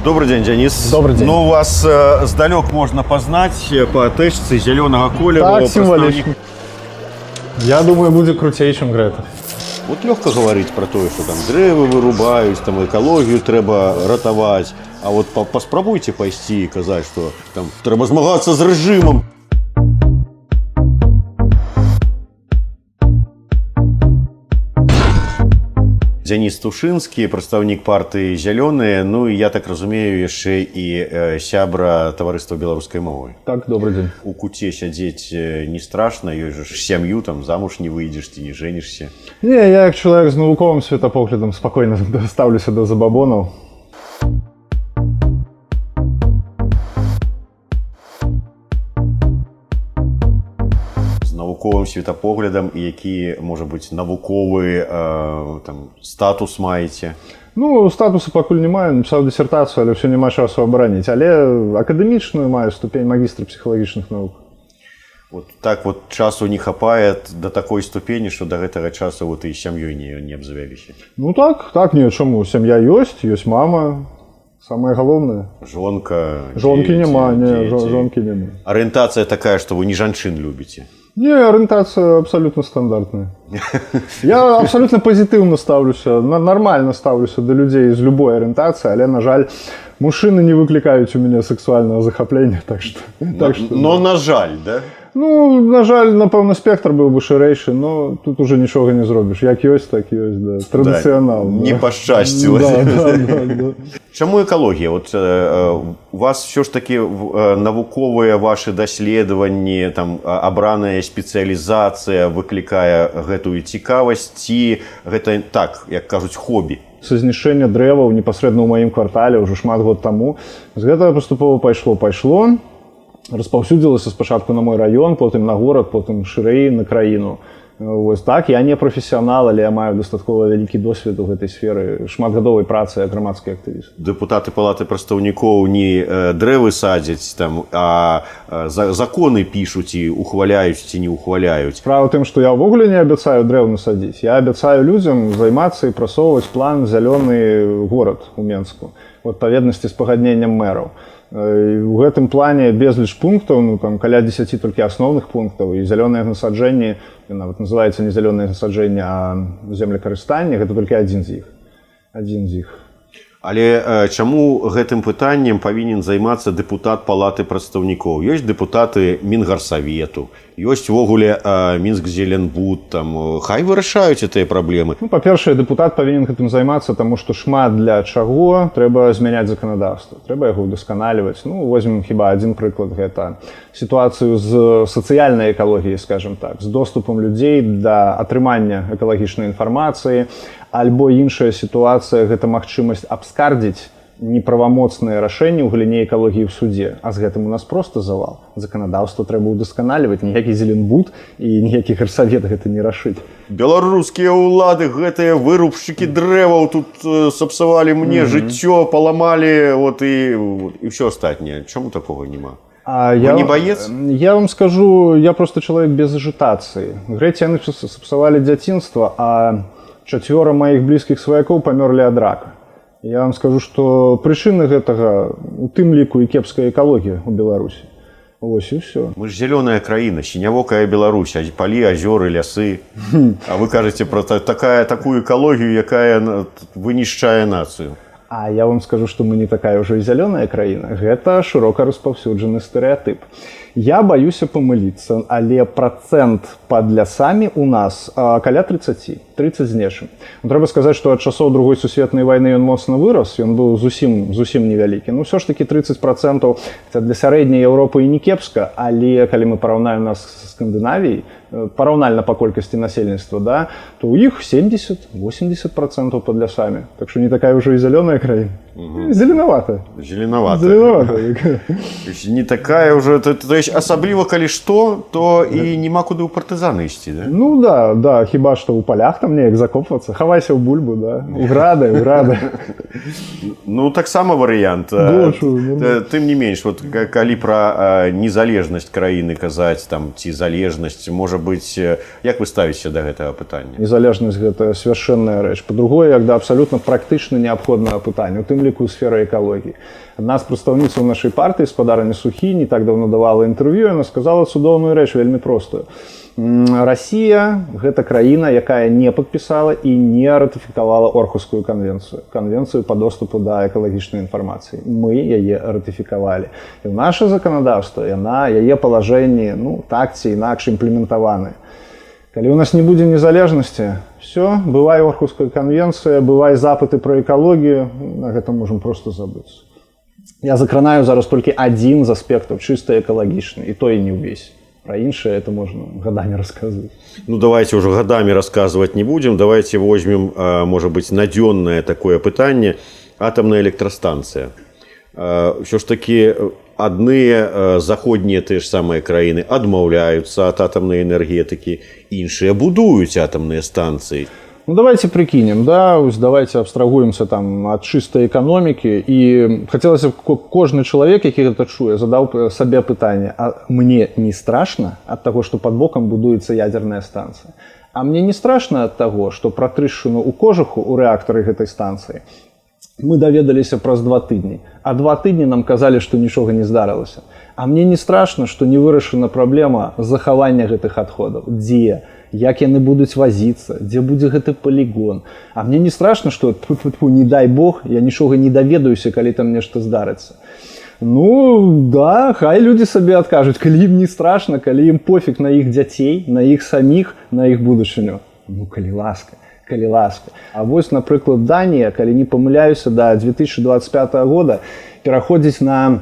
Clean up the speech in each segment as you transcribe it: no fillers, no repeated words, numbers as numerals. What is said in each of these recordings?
Добрый день, Денис. Добрый день. Ну, вас сдалек можно познать по тэшцы зеленого колера. Так, символично. Я думаю, будет крутей, чем Грета. Вот легко говорить про то, что там дрэвы вырубаюць, там экологию трэба ратаваць. А вот паспрабуйте пайсці і казаць, что там трэба змагацца з рэжымам. Денис Тушинский, прадстаўнік партыі «Зялёныя», ну і я так разумею, яшчэ і сябра таварыства беларускай мовы. Так, добрый день. У куце сядзець не страшна, ёсць жа сям'ю, там замуж не выйдзеш, ці не женішся. Не, я як чалавек з навуковым светапоглядам спакойна ставлюся да забабонаў. Навуковым светапоглядам і які, можа быць, навуковы статус маеце? Ну, статусу пакуль не маю, напісаў дысертацыю, але ўсё няма часу абараніць. Але акадэмічную маю ступень магістра псіхалагічных навук. Вот так вот часу не хапае да такой ступені, што да гэтага часу вот і сям'ёй не абзавяліся. Ну так, не, чаму? Сям'я ёсць мама. Самае галоўнае. Жонка. Жонкі няма, жонкі няма. Арыентацыя такая, што вы не жанчын любіце. Не, ориентация абсолютно стандартная. Я абсолютно позитивно ставлюся, нормально ставлюся до людей из любой ориентации, але, на жаль, мужчины не выкликают у меня сексуального захопления, так что... Но на жаль, да? Ну, на жаль, напевно, спектр быў бы шырэйшы, но тут уже нічога не зробіш. Як ёсць, так ёсць, да. Традыцыянал. Да, не пашчасціла. Да. Чаму экалогія? Вот у вас все ж таки навуковыя ваши даследаванні, там абраная спецыялізацыя выклікае гэтую цікавасць, ці гэта так, як кажуць, хобі? Са знішчэння дрэваў непасрэдна ў маім квартале ўжо шмат год таму. З гэтага паступова пайшло. Распаўсюдзілася спачатку на мой раён, потым на горад, потым шырэй на краіну. Вось так, я не прафесіянал, але я маю дастаткова вялікі досвед у гэтай сферы шматгадовай працы як грамадскі актывіст. Дэпутаты палаты прадстаўнікоў не дрэвы садзяць, там, а законы пішуць і ухваляюць ці не ухваляюць. Справа ў тым, што я ўвогуле не абяцаю дрэў насадзіць. Я абяцаю людзям займацца і прасоўваць план «Зялёны горад» у Менску у адпаведнасці з пагадненнем мэраў. У гэтым плане безліч пунктаў, ну там каля 10 толькі асноўных пунктаў, і зялёныя насаджэнні, нават называецца не зялёныя насаджэнні, а землекарыстанне, гэта толькі адзін з іх. Але чаму гэтым пытаннем павінен займацца дэпутат палаты прадстаўнікоў? Ёсць дэпутаты Мінгарсавету, ёсць увогуле Мінскзеленбуд, там хай вырашаюць гэтыя праблемы. Ну, па-першае, дэпутат павінен гэтым займацца, таму што шмат для чаго трэба змяняць заканадаўства, трэба яго ўдасканаліваць. Ну, возьмем хіба адзін прыклад, гэта сітуацыю з сацыяльнай экалогіяй, скажем так, з доступам людзей да атрымання экалагічнай інфармацыі, альбо іншая сітуацыя, гэта магчымасць абскардзіць неправамоцныя рашэнні ў галіне экалогіі ў судзе. А з гэтым у нас проста завал. Заканадаўства трэба ўдасканаліваць, ніякі Зеленбуд і ніякі гарсавет гэта не рашыць. Беларускія ўлады, гэтыя вырубшчыкі дрэваў тут сапсавалі мне жыццё, паламалі, вот і ўсё астатняе. Чаму такога няма? Вы не боец? Я вам скажу, я просто чалавек без агітацыі. Грэці яны сапсавалі дзяцінства, а 4 маіх блізкіх сваякоў памёрлі ад рака. Я вам скажу, што прычыны гэтага у тым ліку і кепская экалогія ў Беларусі. Вось і ўсё. Мы ж зялёная краіна, сінявокая Беларусь, палі, азёры, лясы. А вы кажаце пра такую экалогію, якая вынішчае нацыю. А я вам скажу, што мы не такая ўжо і зялёная краіна. Гэта шырока распаўсюджаны стэрэатып. Я баюся памыліцца, але працэнт пад лясамі у нас каля 30 з нечым. Трэба сказаць, што ад часоў Другой сусветнай вайны ён моцна вырас, ён быў зусім невялікі. Ну, ўсё ж такі 30% це для сярэдняй Еўропы і не кепска, але калі мы параўнаем нас з Скандынавіяй, параўнальна па колькасці насельніцтва, да, то ў іх 70-80% пад лясамі. Так што не такая ўжо і зялёная краіна. Зеленаватая. Не такая ўжо, то есть асабліва калі што, то і няма куды ў партызаны ісці, да? Ну да, хіба што ў палях там неяк закопвацца, хавайся ў бульбу, да, у грады. Ну, таксама варыянт. Тым не менш, вот калі пра незалежнасць краіны казаць, там, ці залежнасць, можа быць, як вы ставіце да гэтага пытання? Незалежнасць – гэта свяшчэнная рэч. Па-другое, як да абсалютна практычна неабходнага пытання. У тым ліку ў сферы экалогіі. Адна з прадстаўніцаў нашай партыі, спадарня Сухі, не так даўно давала інтэрв'ю, яна сказала цудоўную рэч, вельмі простую. Расія – гэта краіна, якая не падпісала і не ратыфікавала Орхускую канвенцыю, канвенцыю па доступу да экалагічнай інфармацыі. Мы яе ратыфікавалі. І наша заканадаўства, яе палажэнні, так ці інакш імплементаваны. Калі ў нас не будзе незалежнасці, все, бывае Орхуская канвенцыя, бывае запыты пра экалогію, на гэта можам проста забыцца. Я закранаю зараз толькі адзін з аспектаў чыста экалагічны, і то і не ўвесь. Про іншае это можно годами рассказывать. Давайте уже годами рассказывать не будем. Давайте возьмем, может быть, надённое такое пытанне. Атомная электростанция. Все ж таки, одни заходние те же самые краины адмаўляются от атомной энергетики, іншыя будуюць атомные станции. Давайте прикинем, давайте абстрагуемся там от чистой экономики. И хотелось бы, кожны человек, який это чуе, задал себе питание, а мне не страшно от того, что под боком будуется ядерная станция? А мне не страшно от того, что про трыщину у кожуху у реактора этой станции мы даведаліся праз 2 тыдні, а 2 тыдні нам казалі, што нічога не здарылася. А мне не страшно, што не вырашана праблема захавання гэтых адходаў. Дзе? Як яны будуць вазіцца? Дзе будзе гэты полігон? А мне не страшно, што, не дай Бог, я нічога не даведаюся, калі там нешта здарыцца. Хай людзі сабе адкажуць, калі ім не страшна, калі ім пофіг на іх дзяцей, на іх саміх, на іх будучыню. Калі ласка. А вось, напрыклад, Данія, калі не памыляюся, да 2025 года пераходзіць на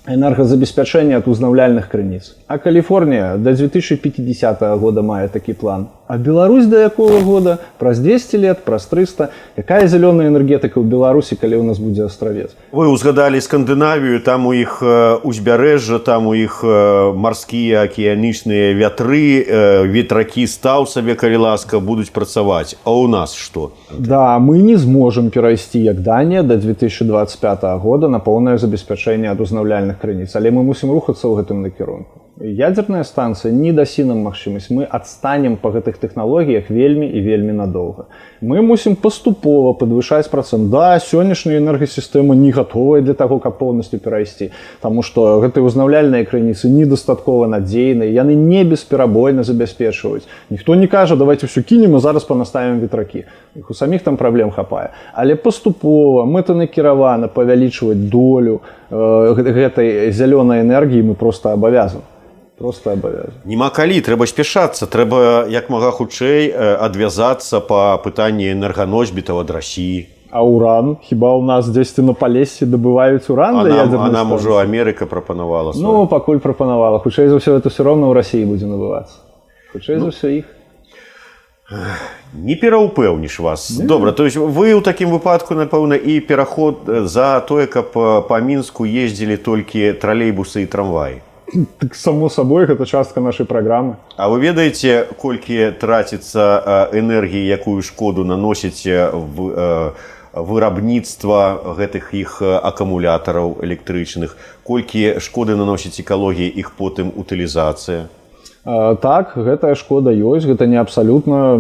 энергазабеспячэнне ад узнаўляльных крыніц. А Каліфорнія до 2050 года мае такі план. А Беларусь до якого года? Праз 200 лет, праз 300. Якая зялёная энергетыка ў Беларусі, калі ў нас будзе астравец? Вы узгадалі Скандынавію, там у іх узбярэжжа, там у іх марскія акіянічныя вятры, ветракі стаў сабе, калі ласка, будуць працаваць. А ў нас што? Да, мы не зможам перайсці, як Данія, до 2025 года на поўнае забеспячэнне ад узнаўляльных крыніц. Але мы мусім рухацца ў гэтым накірунку. Ядерная станция не дасі нам магчымасць. Мы адстанем па гэтых тэхналогіях вельмі і вельмі надоўга. Мы мусім паступова падвышаць працэнт. Да, сённяшняя энергасістэма не гатовая для таго, каб поўнасцю перайсці. Таму што гэтыя узнаўляльныя крыніцы недастаткова надзейныя, яны не бесперабойна забяспечваюць. Ніхто не кажа, давайте ўсё кінем і зараз панаставім ветракі. У саміх там праблем хапае. Але паступова, мэтанакіравана павялічваць долю гэтай зялёнай энергіі мы проста абавязаны. Нема калі, трэба спяшацца, трэба як мага хутчэй адвязацца па пытанні энерганосьбітаў ад Расіі. А уран? Хіба ў нас дзесьці на Палессі дабываюць уран для ядернай станцыі? А нам ужо Амерыка прапанавала. Пакуль прапанавала. Хутчэй за ўсё, это ўсё роўна ў Расіі будзе набывацца. Хутчэй за ўсё іх. Не пераўпэўніш вас. Добра, то есть вы ў такім выпадку, напэўна, і пераход за тое, каб па Мінску ездзілі толькі тралейбусы і трамваі. Так, само собой, гэта частка нашай праграмы. А вы ведаеце, колькі траціцца энергіі, якую шкоду наносіць вырабніцтва гэтых іх акумулятараў электрычных, колькі шкоды наносіць экалогіі іх потым утылізацыя? Так, гэтая шкода ёсць, гэта не абсалютна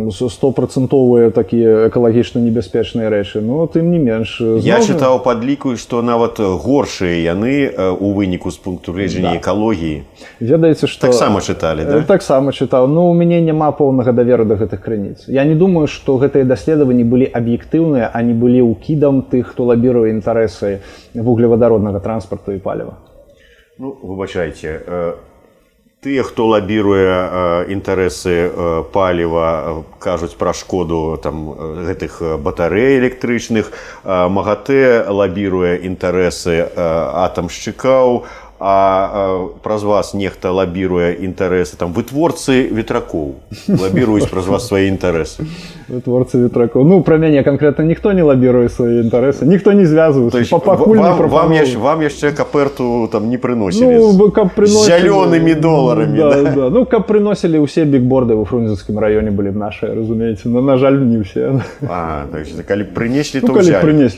100% такія экалагічна небяспечныя рэчы, но тым не менш. Я чытаў падліку, што нават горшыя яны у выніку з пункту гледжання экалогіі. Ведаеце, што... Таксама чыталі, да? Таксама чытаў. У мяне няма поўнага даверу да гэтых крыніц. Я не думаю, што гэтыя даследаванні былі аб'ектыўныя, а не былі ўкідам тых, хто лабіруе інтарэсы вуглевадароднага транспарту і паліва. Выбачайце, тыя, хто лабіруе інтарэсы паліва, кажуць пра шкоду гэтых батарэй электрычных, МАГАТЭ лабіруе інтарэсы атамшчыкаў, а праз вас нехта лабіруе інтарэсы, вытворцы ветракоў лабіруюць праз вас свае інтарэсы. Вытворцы ветракоў. Пра мяне канкрэтна ніхто не лабіруе свае інтарэсы, ніхто не звязваецца. Вам яшчэ каперту не прыносілі з зялёнымі доларамі. Каб прыносілі ўсе бікборды ў Фрунзенскім раёне былі б нашыя, разумееце. На жаль, не ўсе. Калі прынеслі, то ўзялі.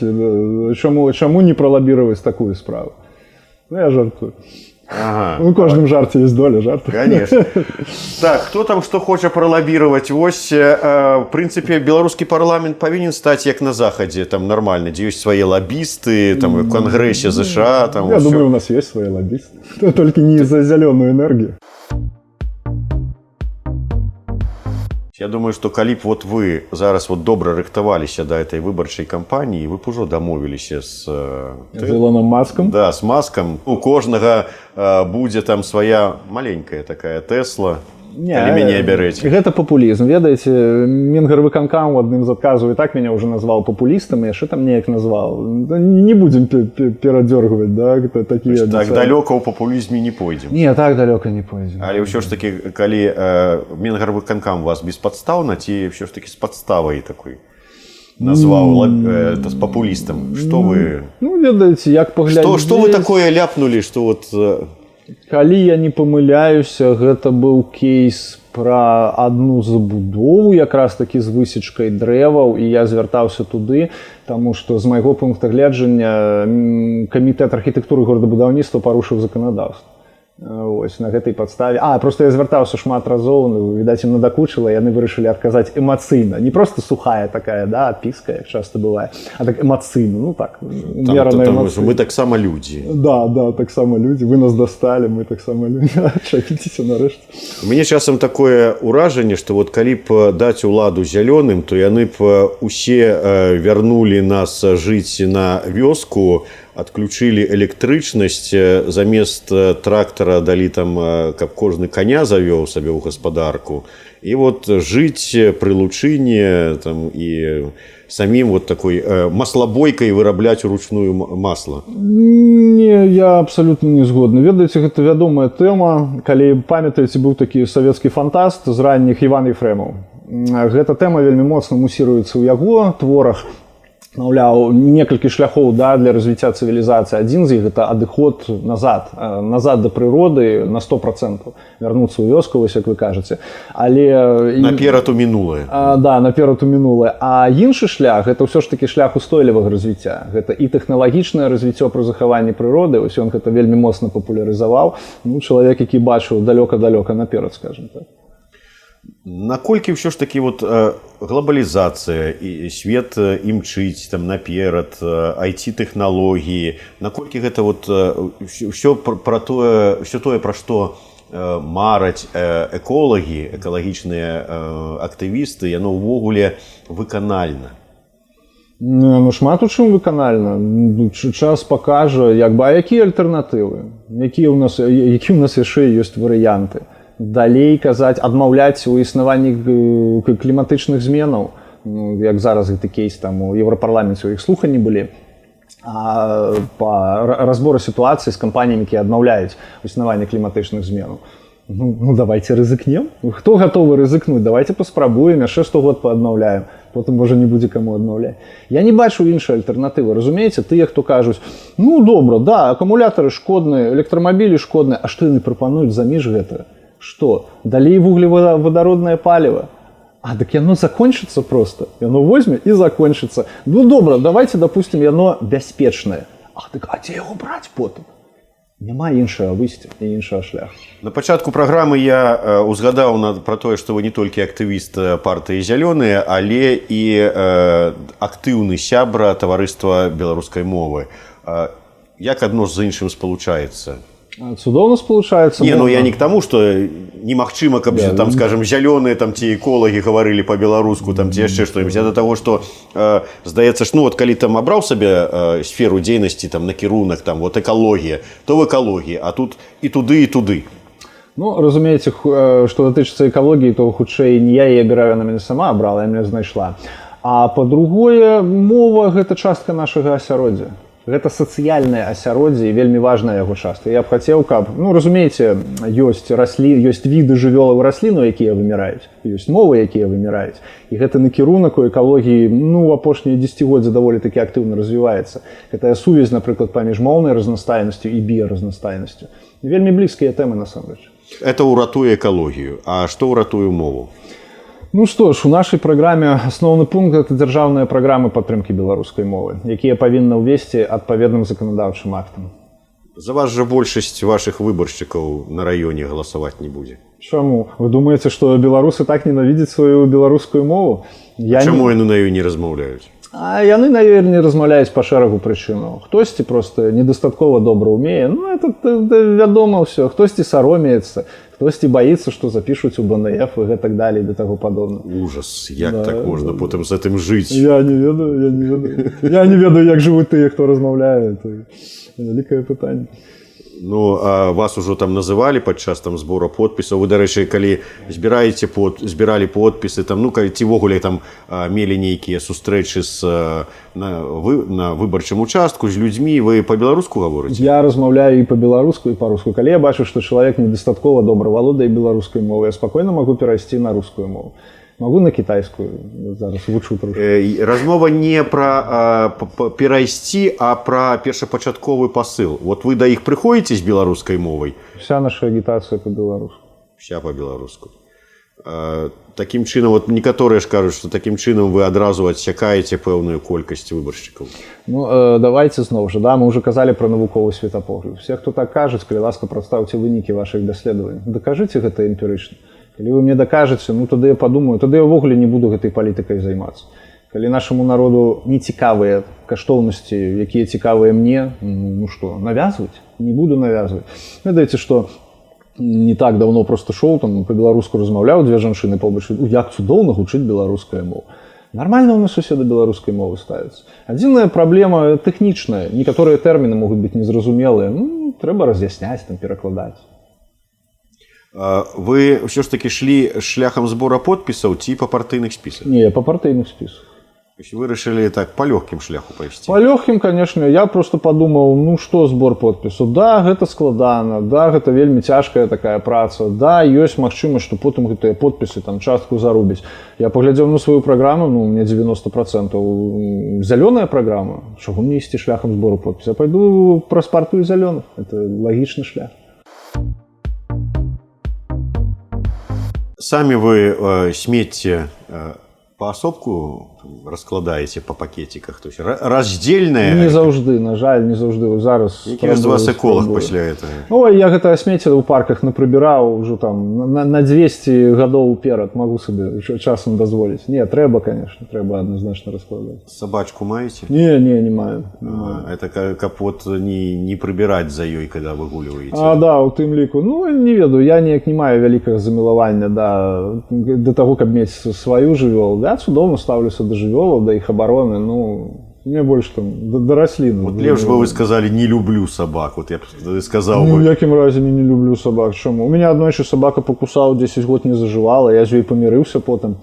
Чаму не пралабіраваць такую справу? Я жартую. Ага. У кожным жарте есть доля жарта. Конечно. Так, кто там что хочет пролоббировать? Вось, в принципе, белорусский парламент повинен стать як на Заходе, там нормально, где есть свои лоббисты, там в Конгрессе США, там Я всё. думаю, у нас есть свои лоббисты. Только не за зеленую энергию. Я думаю, что калі б вот вы зараз вот добра рыхтаваліся до этой выбарчай кампаніі, вы б ужо дамовіліся з С Илоном Маском. Да, с Маском. У кожнага будзе там своя маленькая такая Тесла. Калі мяне бярэце. Гэта папулізм. Ведаеце, Мінгарвыканкам адным з адказаў і так мяне ўжо назваў папулістам, і яшчэ там неяк назваў. Не будзем перадзёргваць, да, такія. Так далёка ў папулізме не пойдзем. Не, так далёка не пойдзем. Але ўсё ж таки, калі Мінгарвыканкам вас беспадстаўна, ці ўсё ж таки з падставай такой назваў это з папулістам, што вы... Ну, ведаеце, як паглядзець... Што вы такое ляпнулі, што вот... Калі я не памыляюся, гэта быў кейс пра адну забудову, якраз такі з высечкай дрэваў, і я звяртаўся туды, таму што з майго пункта гледжання камітэт архітэктуры горадабудаўніцтва парушыў заканадаўства. Вось, на гэтай падставе. Просто я звяртаўся шмат разоў, відаць, ім надакучыла, яны вырашылі адказаць эмацыйна. Не проста сухая такая, да, адпіска, як часта бывае, а так эмацыйна, ну так, умерана эмацыйна. Мы таксама людзі. Да, таксама людзі. Вы нас дасталі, мы таксама людзі. Чапіцеся нарэшце. У мяне часам такое ўражанне, што вот калі б даць уладу зялёным, то яны б усе вярнулі нас жыць на вёску, адключылі электрычнасць, замест трактара далі там, каб кожны коня завёў сабе ў гаспадарку. І вот жыць пры лучыне там, і самім вот такой маслабойкай вырабляць уручную масла. Не, я абсалютна не згодны. Ведаеце, гэта вядомая тэма. Калі памятаеце, быў такі савецкі фантаст з ранніх Іван Ефрэмаў. Гэта тэма вельмі моцна мусіруецца ў яго творах. Маўляў, некалькі шляхоў, да, для развіцця цывілізацыі. Адзін з іх гэта адыход назад да прыроды на 100%. Вярнуцца ў вёску, вось як вы кажаце. Але... Наперад у мінулае. Да, наперад у мінулае. А іншы шлях, гэта ўсё ж такі шлях устойлівага развіцця. Гэта і тэхналагічнае развіццё пры захаванні прыроды. Ось ён гэта вельмі моцна папулярызаваў. Ну, чалавек, які бачыў далёка-далёка наперад, скажем так. Наколькі ўсё ж такі вот глобалізацыя і свет імчыць там наперад, IT-тэхналогіі, наколькі гэта вот ўсё тое, пра што мараць эколагі, экалагічныя актывісты, яно ўвогуле выканальна? Ну, шмат у чым выканальна. Час пакажа, а якія альтэрнатывы, які ў нас яшчэ ёсць варыянты. Далей казаць, адмаўляць у існаванні кліматычных зменаў, як зараз гэты кейс там у Еўрапарламенце, у іх слуханні былі, па разбору сітуацыі з кампаніямі, якія адмаўляюць існаванне кліматычных зменаў. Ну, давайте рызыкнем. Хто гатовы рызыкнуць? Давайте паспрабуем, яшчэ 100 год пааднаўляем. Потым, можа, не будзе каму адмаўляць. Я не бачу іншай альтэрнатывы. Разумееце, тыя, хто кажуць, ну, добра, да, акумулятары шкодныя, электрамабілі шкодныя, а што яны прапануюць заміж гэтага? Што? Далей вуглеводороднае паліва. Так яно закончыцца проста. Яно возьме і закончыцца. Ну, добра, давайте, допустим, яно бяспечнае. Так, а дзе яго браць потым? Няма іншага выйсця і іншага шляху. На пачатку праграмы я узгадаў пра тое, што вы не толькі актывіст партыі «Зялёныя», але і актыўны сябра таварыства беларускай мовы. Як адно з іншым спалучаецца? Цудоўна спалучаецца. Не, ну я не к тому, што немагчыма, каб там, скажем, зялёныя там ці эколагі гаварылі па-беларуску, там ці яшчэ што-нибудь. Да таго, што здаецца, ну вот калі там абраў сабе сферу дзейнасці, там накірунак, там вот экалогія, то в экалогіі, а тут і туды, і туды. Ну, разумееце, што датычыцца экалогіі, то хутчэй не я яе абіраю, яна мяне сама абрала, я мяне знайшла. А па-другое, мова гэта частка нашага асяроддзя. Гэта сацыяльнае асяроддзе і вельмі важная яго частка. Я б хацеў, каб, ну, разумееце, ёсць віды жывёлаў і раслінаў, якія выміраюць, ёсць мовы, якія выміраюць. І гэты накірунак у экалогіі, ну, у апошнія дзесяцігоддзі даволі такі актыўна развіваецца. Гэтая сувязь, напрыклад, паміж моўнай разнастайнасцю і біяразнастайнасцю. Вельмі блізкія тэмы, насамрэч. Это ўратуе экалогію. А што ўратуе мову? Ну што ж, у нашай праграме асноўны пункт – гэта дзяржаўныя праграмы падтрымкі беларускай мовы, якія павінны ўвесці адпаведным заканадаўчым актам. За вас жа большасць вашых выбаршчыкаў на раёне галасаваць не будзе. Чаму? Вы думаеце, што беларусы так ненавідзяць сваю беларускую мову? Чаму яны на ёй не размаўляюць? А яны, наверное, не размаўляюць па шэрагу прычынаў. Хтосьці просто недастаткова добра ўмее. Ну, это вядома ўсё. Хтосьці саромеецца, хтосьці баіцца, што запішуць у БНФ і гэтак далей да таго падобна. Ужас, як так можна потым з гэтым жыць? Я не ведаю. Я не ведаю, як жывуць тыя, хто размаўляе. Это вялікае пытанне. Ну, а вас ужо там называлі падчас там збору подпісаў. Вы, дарэчы, калі збіралі подпісы, там, ну, ці ввогуле там мелі нейкія сустрэчы на выбарчым участку з людзьмі, вы па-беларуску гаворыце? Я размаўляю і па-беларуску, і па-руску. Калі я бачу, што чалавек недастаткова добра валодае беларускай мовай, я спакойна магу перайсці на рускую мову. Могу на китайскую, зараз вучу трошки. Размова не про перайсці, а про першапачатковы посыл. Вот вы да іх прыходзіце з беларускай мовай? Вся наша агітацыя по-беларуску. Вся по-беларуску. Такім чынам, вот некаторыя ж кажуць, што такім чынам вы адразу адсякаеце пэўную колькасць выбаршчыкаў. Ну, давайте зноў жа, да, мы уже казалі про навуковы светапогляд. Все, хто так кажуць, калі ласка, прадстаўце вынікі вашых даследаванняў. Дакажыце гэта эмпірычна. Калі вы мне дакажаце, ну тады я падумаю, тады я ўвогуле не буду гэтай палітыкай займацца. Калі нашаму народу не цікавыя каштоўнасці, якія цікавыя мне, ну што, навязваць? Не буду навязваць. Ведаеце, што не так давно просто шоу, там па-беларуску размаўляў, дзве жанчыны побач, як цудоўна гучыць беларуская мова. Нормально у нас суседа беларускай мовы ставіцца. Адзіная праблема тэхнічная. Некаторыя тэрміны могуць быць незразумелыя. Ну, трэба раз'ясняць, там, перакладаць. Вы ўсё ж такі шлі шляхам збора подпісаў ці па партыйных спісах? Не, па партыйных спісах. Вы вырашылі так па лёгкім шляху пайсці? Па лёгкім, конечно. Я просто падумаў, ну што збор подпісу? Да, гэта складана, да, гэта вельмі цяжкая такая праца, да, ёсць магчымасць, што потым гэтыя подпісы там частку зарубяць. Я паглядзеў на сваю праграму, ну, у мяне 90% зялёная праграма. Чаго мне ісці шляхам збору подпісу? Я пайду праз партыю зялёных. Это лагічны шлях. Самі вы смецце паасобку раскладаеце па пакетиках, то есть раздзельнае? Не заўжды, на жаль, не заўжды. Зараз які з вас эколог пасля этого? Ой, я гэта смецце ў парках напрыбіраў ўжо там на 200 гадоў уперад, магу сабе часам дазволіць. Не, трэба, конечно, трэба адназначна раскладаць. Сабачку маеце? Не маю. Это каб вот не прыбіраць за ёй, когда выгульваеце? Да, у тым ліку. Ну, не ведаю, я неяк не маю вялікага замілавання да таго, каб мець сваю жывёлу. Я цудоўна ставлюся да жывёлаў, да іх абароны, ну, мне больш там да раслін. Вот лепш бы вы сказали, не люблю собак, вот я б сказал. Ну, в якім разе не люблю собак, чаму? У меня аднойчы собака покусала, 10 год не зажывала, я з ёй памірыўся потым.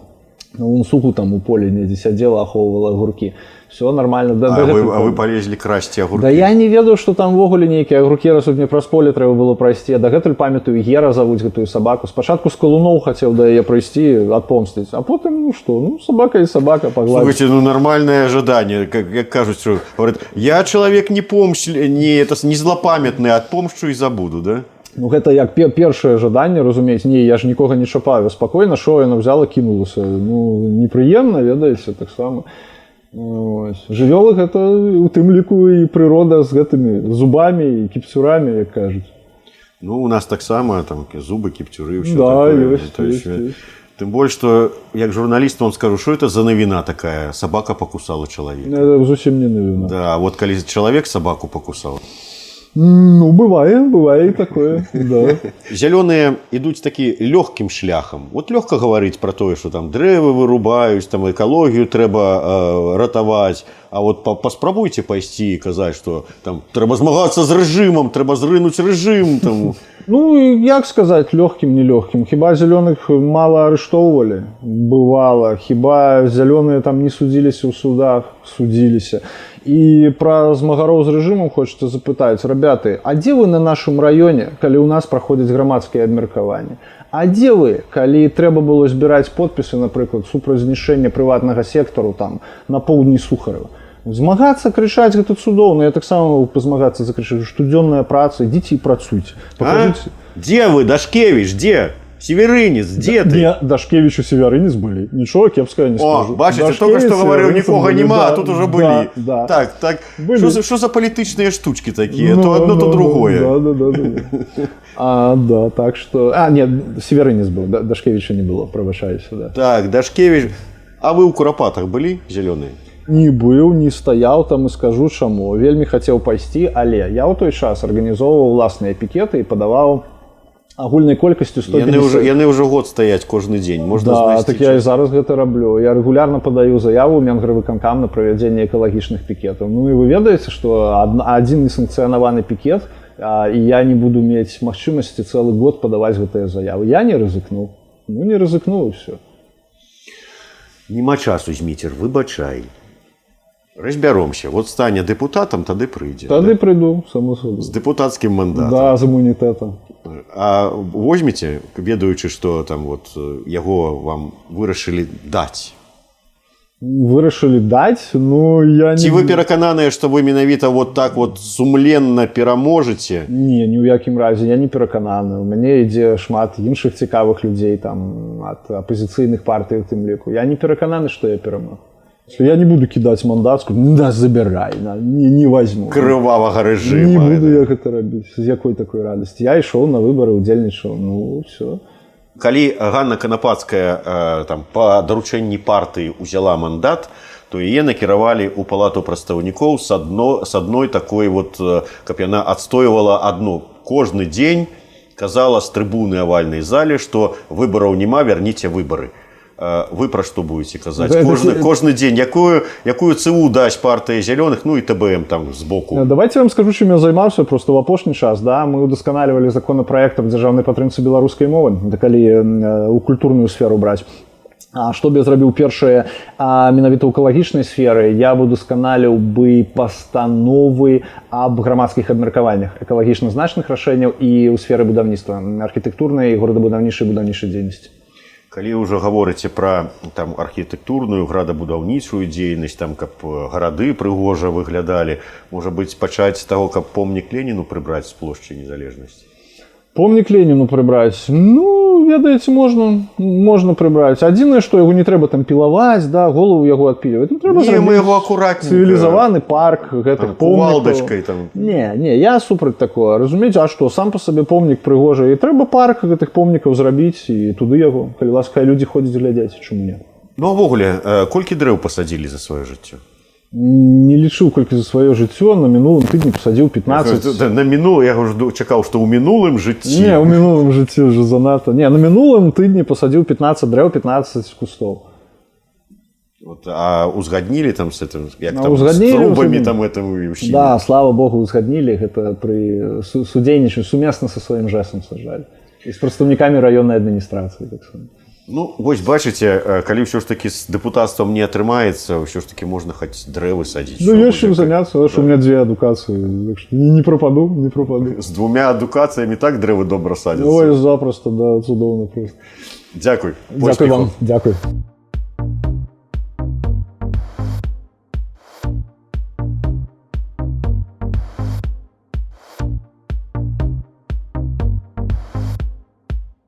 На лунсуку там у полі недзе сядзела, ахоўвала агуркі. Все нормально. А вы полезли красці агуркі? Да я не ведаю, што там ввогуле нейкія агуркі, раз мне праз поле трэба было прайсці. Дагэтуль памятаю, Гера завуць гэтую сабаку. Спачатку з калуноў хацеў да яе прайсці, адпомсціць. А потым, ну што, ну собака і собака, пагладзіць. Слушайте, ну нормальное ожидание, как кажуть, что говорят, я человек не злопамятный, отпомшчу и забуду, да? Ну, гэта як першае жаданне, разумееце, не, я ж нікога не чапаю, спакойна, шо яна взяла, кінулася. Ну, непрыемна, ведаеце, таксама. Жывёлы гэта у тым ліку і прырода з гэтымі зубамі і кіпцюрамі, як кажуць. Ну, у нас таксама там зубы, кіпцюры, ўсё да, такое. Ёсць. Тым больш, што, як журналіст, вам скажу, што это за навіна такая? Собака покусала чалавека. Это зусім не навіна. Да, вот калі чалавек собаку покусал. Ну, бывае і такое, да. Зялёныя ідуць такі лёгкім шляхам. Вот лёгка гаварыць пра тое, што там дрэвы вырубаюць, там экалогію трэба ратаваць. А вот паспрабуйце пайсці і казаць, што там трэба змагацца з рэжымам, трэба зрынуць рэжым. Там. Ну, як сказаць, лёгкім, не лёгкім. Хіба зялёных мала арыштоўвалі? Бывала. Хіба зялёныя там не судзіліся ў судах? Судзіліся. І пра змагароў з рэжымам хочацца запытаць, рабяты, а дзе вы на нашым раёне, калі ў нас праходзяць грамадскія абмеркаванні? А дзе вы, калі трэба было збіраць подпісы, напрыклад, супраць знішчэння прыватнага сектару там на поўдні Сухарева? Змагацца, крычаць, гэта цудоўна. Я таксама могу пазмагацца, закрычаць, штодзённая праца, ідзіце і працуйце. Дзе вы, Дашкевіч, дзе? Северинец, дзе ты? Не, Дашкевич и Северинец были. Ничего кепского не скажу. О, бачите, Дашкевич, только что говорил, Северинец нікого были, нема, да, а тут уже были. Да. Так, Были. что за політичні штучки такі? То одно, то другое. Да, так что... Нет, Северинец был, Дашкевича не было, пробачаюсь. Да. Так, Дашкевич. А вы у Курапатах были зеленые? Не быў, не стаяў там і скажу чаму. Вельмі хацеў пайсці, але я ў той час арганізоўваў ўласныя пікеты і падаваў агульнай колькасцю 150. Яны ўжо год стаяць кожны дзень. Можна Да, знайсці так я і зараз гэта раблю. Я рэгулярна падаю заяву ў Менгравыканкам на правядзенне экалагічных пікетаў. Ну і вы ведаеце, што адзін несанкцыянаваны пікет, і я не буду мець магчымасці цэлы год падаваць гэтыя заявы. Я не рызыкнуў. Ну не рызыкнуў і ўсё. Нема часу, Зміцер, выбачай. Разбяромся. Вот стане депутатам, тады прыйдзе. Тады прыйду, само собой. З депутатскім мандатам. Да, з імунітэтам. А возьмеце, ведаючы, што там вот яго вам вырашылі даць? Вырашылі даць, ну я не... Ці вы перакананыя, што вы менавіта вот так вот сумленна пераможаце? Не, ні ў якім разе, я не перакананы. У мяне ідзе шмат іншых цікавых людзей там ад апазіцыйных партый у тым ліку. Я не перакананы, што я перамог. Я не буду кідаць мандат, да, забірай, не возьму. Крывавага рэжыма. Не буду я гэта рабіць. З якой такой радасці? Я ішоў на выбары, удзельнічаў, ну, все. Калі Ганна Канапацкая там, па даручэнні партыі ўзяла мандат, то яе накіравалі ў палату прадстаўнікоў з адной такой, вот, каб яна адстойвала адну. Кожны дзень казала з трыбуны авальнай зале, што выбараў няма, вярніце выбары. Вы пра што будете казаць? Кожны дзень. Якую цыву даць партыя зялёных, ну і ТБМ там збоку? Давайте я вам скажу, чым я займаўся просто ў апошні час. Да? Мы удасканалівалі законапраект аб дзяржаўнай падтрымцы беларускай мовы, калі у культурную сферу браць. Што б я зрабіў першае менавіта ў экалагічнай сферы, я бы удасканаліў бы пастановы аб грамадскіх абмеркаваннях экалагічна значных рашэнняў і ў сферы будаўніцтва, архітэктурнай, горадабудаўнічай дзейнасці. Калі ўжо гаворыце пра там архітэктурную, градабудаўнічую дзейнасць, там каб гарады прыгожа выглядалі, можа быць, пачаць з таго, каб помнік Леніну прыбраць з плошчы Незалежнасці? Помнік Леніну прыбраць? Ну, ведаеце, можна прыбраць. Адзінае, што яго не трэба там пілаваць, да, голову яго адпіліваць. Ну, трэба зрабіць яго акуратненька. Цывілізаваны парк гэтых помнікаў. Кувалдачкай там. Не, я супраць такое. Разумееце, а што, сам па сабе помнік прыгожы. І трэба парк гэтых помнікаў зрабіць і туды яго. Калі ласка, людзі ходзяць глядзяць, чаму не? Ну, а ввогуле, колькі дрэў пасадзілі за сваё жыццё? Не лічыў колькі за сваё жыццё, на мінулым тыдні пасадзіў 15. На мінулым, я ўжо чакаў, што ў мінулым жыцці. Не, ў мінулым жыцці ўжо занадта. Не, на мінулым тыдні пасадзіў 15 дрэў, 15 кустоў. Вот, а узгаднілі там з этим, як там, з трубамі там этому і ўсім? Да, слава Богу, узгаднілі. Гэта пры судзейнічанні сумесна са сваім жэсам сажалі. І з прадстаўнікамі раённай адміністрацыі таксама. Ну, вось бачыце, калі ўсё ж такі з дэпутацтвам не атрымаецца, ўсё ж такі можна хоць дрэвы садзіць. Ну, ёсць чым заняцца, у меня 2 адукацыі. Не прападу. З 2 адукацыямі так дрэвы добра садзяцца? Ой, запросто, да, цудоўна просто. Дзякуй. Дзякуй вам, дзякуй.